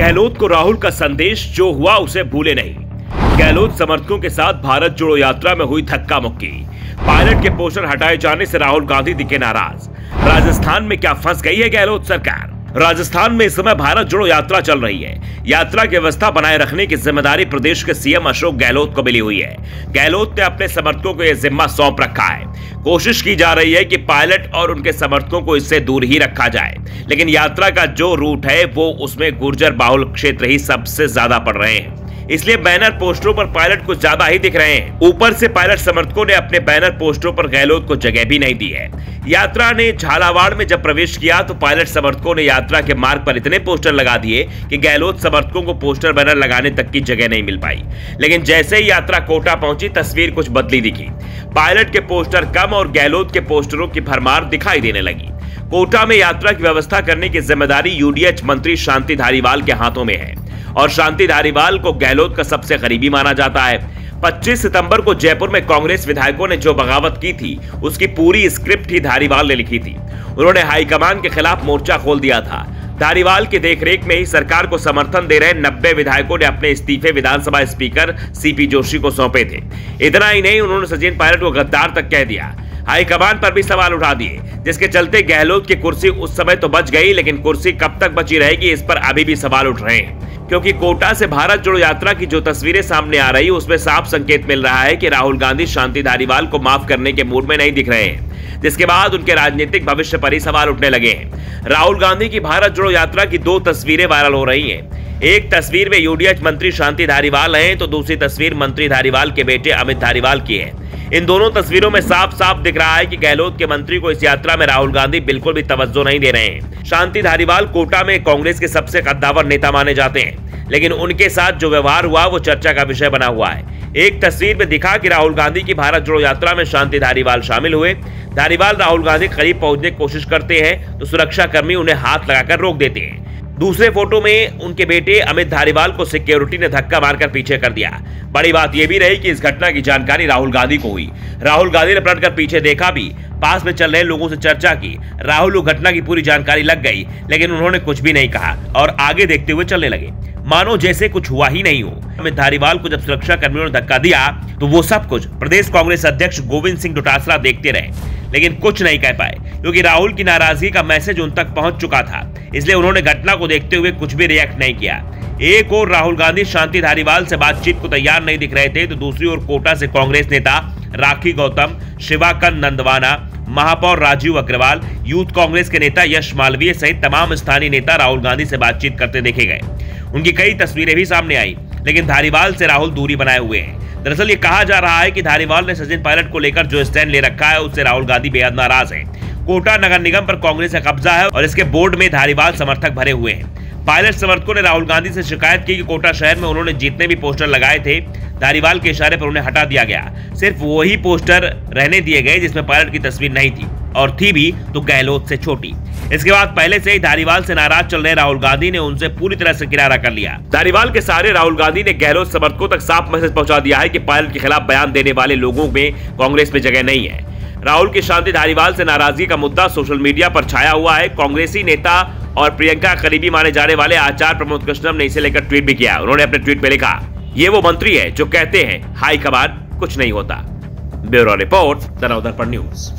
गहलोत को राहुल का संदेश, जो हुआ उसे भूले नहीं। गहलोत समर्थकों के साथ भारत जोड़ो यात्रा में हुई धक्का मुक्की। पायलट के पोस्टर हटाए जाने से राहुल गांधी दिखे नाराज। राजस्थान में क्या फंस गई है गहलोत सरकार? राजस्थान में इस समय भारत जोड़ो यात्रा चल रही है। यात्रा की व्यवस्था बनाए रखने की जिम्मेदारी प्रदेश के सीएम अशोक गहलोत को मिली हुई है। गहलोत ने अपने समर्थकों को यह जिम्मा सौंप रखा है। कोशिश की जा रही है कि पायलट और उनके समर्थकों को इससे दूर ही रखा जाए, लेकिन यात्रा का जो रूट है वो उसमें गुर्जर बाहुल क्षेत्र ही सबसे ज्यादा पड़ रहे हैं, इसलिए बैनर पोस्टरों पर पायलट कुछ ज्यादा ही दिख रहे हैं। ऊपर से पायलट समर्थकों ने अपने बैनर पोस्टरों पर गहलोत को जगह भी नहीं दी है। यात्रा ने झालावाड़ में जब प्रवेश किया तो पायलट समर्थकों ने यात्रा के मार्ग पर इतने पोस्टर लगा दिए कि गहलोत समर्थकों को पोस्टर बैनर लगाने तक की जगह नहीं मिल पाई। लेकिन जैसे ही यात्रा कोटा पहुंची, तस्वीर कुछ बदली दिखी। पायलट के पोस्टर कम और गहलोत के पोस्टरों की भरमार दिखाई देने लगी। कोटा में यात्रा की व्यवस्था करने की जिम्मेदारी यूडीएच मंत्री शांति धारीवाल के हाथों में है और शांति धारीवाल को गहलोत का सबसे करीबी माना जाता है। 25 सितंबर को जयपुर में कांग्रेस विधायकों ने जो बगावत की थी, उसकी पूरी स्क्रिप्ट ही धारीवाल ने लिखी थी। उन्होंने हाईकमान के खिलाफ मोर्चा खोल दिया था। धारीवाल की देखरेख में ही सरकार को समर्थन दे रहे 90 विधायकों ने अपने इस्तीफे विधानसभा स्पीकर सीपी जोशी को सौंपे थे। इतना ही नहीं, उन्होंने सचिन पायलट को गद्दार तक कह दिया। हाईकमान पर भी सवाल उठा दिए, जिसके चलते गहलोत की कुर्सी उस समय तो बच गई, लेकिन कुर्सी कब तक बची रहेगी, इस पर अभी भी सवाल उठ रहे हैं। क्योंकि कोटा से भारत जोड़ो यात्रा की जो तस्वीरें सामने आ रही है, उसमें साफ संकेत मिल रहा है कि राहुल गांधी शांति धारीवाल को माफ करने के मूड में नहीं दिख रहे हैं, जिसके बाद उनके राजनीतिक भविष्य पर ही सवाल उठने लगे हैं। राहुल गांधी की भारत जोड़ो यात्रा की 2 तस्वीरें वायरल हो रही हैं। एक तस्वीर में यूडीएच मंत्री शांति धारीवाल हैं, तो दूसरी तस्वीर मंत्री धारीवाल के बेटे अमित धारीवाल की है। इन दोनों तस्वीरों में साफ साफ दिख रहा है कि गहलोत के मंत्री को इस यात्रा में राहुल गांधी बिल्कुल भी तवज्जो नहीं दे रहे हैं। शांति धारीवाल कोटा में कांग्रेस के सबसे कद्दावर नेता माने जाते हैं, लेकिन उनके साथ जो व्यवहार हुआ वो चर्चा का विषय बना हुआ है। एक तस्वीर में दिखा कि राहुल गांधी की भारत जोड़ो यात्रा में शांति धारीवाल शामिल हुए। धारीवाल राहुल गांधी करीब पहुंचने की कोशिश करते हैं तो सुरक्षा कर्मी उन्हें हाथ लगाकर रोक देते हैं। दूसरे फोटो में उनके बेटे अमित धारीवाल को सिक्योरिटी ने धक्का मारकर पीछे कर दिया। बड़ी बात यह भी रही कि इस घटना की जानकारी राहुल गांधी को हुई। राहुल गांधी ने पलटकर पीछे देखा भी, पास में चल रहे लोगों से चर्चा की। राहुल को घटना की पूरी जानकारी लग गई, लेकिन उन्होंने कुछ भी नहीं कहा और आगे देखते हुए चलने लगे, मानो जैसे कुछ हुआ ही नहीं हो। अमित धारीवाल को जब सुरक्षा कर्मियों ने धक्का दिया तो वो सब कुछ प्रदेश कांग्रेस अध्यक्ष गोविंद सिंह डोटासरा देखते रहे, लेकिन कुछ नहीं कह पाए, क्योंकि राहुल की नाराजगी का मैसेज उन तक पहुंच चुका था। इसलिए उन्होंने घटना को देखते हुए कुछ भी रिएक्ट नहीं किया। एक और राहुल गांधी शांति धारीवाल से बातचीत को तैयार नहीं दिख रहे थे, तो दूसरी ओर कोटा से कांग्रेस नेता राखी गौतम, शिवाकंद नंदवाना, महापौर राजीव अग्रवाल, यूथ कांग्रेस के नेता यश मालवीय सहित तमाम स्थानीय नेता राहुल गांधी से बातचीत करते देखे गए। उनकी कई तस्वीरें भी सामने आई, लेकिन धारीवाल से राहुल दूरी बनाए हुए हैं। दरअसल ये कहा जा रहा है कि धारीवाल ने सचिन पायलट को लेकर जो स्टैंड ले रखा है, उससे राहुल गांधी बेहद नाराज हैं। कोटा नगर निगम पर कांग्रेस का कब्जा है और इसके बोर्ड में धारीवाल समर्थक भरे हुए हैं। पायलट समर्थकों ने राहुल गांधी से शिकायत की कि कोटा शहर में उन्होंने जितने भी पोस्टर लगाए थे, धारीवाल के इशारे पर उन्हें हटा दिया गया। सिर्फ वही पोस्टर रहने दिए गए जिसमें पायलट की तस्वीर नहीं थी, और थी भी तो गहलोत से छोटी। इसके बाद पहले से ही धारीवाल से नाराज चल रहे राहुल गांधी ने उनसे पूरी तरह से किनारा कर लिया। धारीवाल के सहारे राहुल गांधी ने गहलोत समर्थकों तक साफ मैसेज पहुंचा दिया है कि पायलट के खिलाफ बयान देने वाले लोगों में कांग्रेस में जगह नहीं है। राहुल की शांति धारीवाल से नाराजगी का मुद्दा सोशल मीडिया पर छाया हुआ है। कांग्रेसी नेता और प्रियंका करीबी माने जाने वाले आचार्य प्रमोद कृष्णम ने इसे लेकर ट्वीट भी किया। उन्होंने अपने ट्वीट में लिखा, ये वो मंत्री है जो कहते हैं हाईकमान कुछ नहीं होता। Bureau report, the Navdarpan news.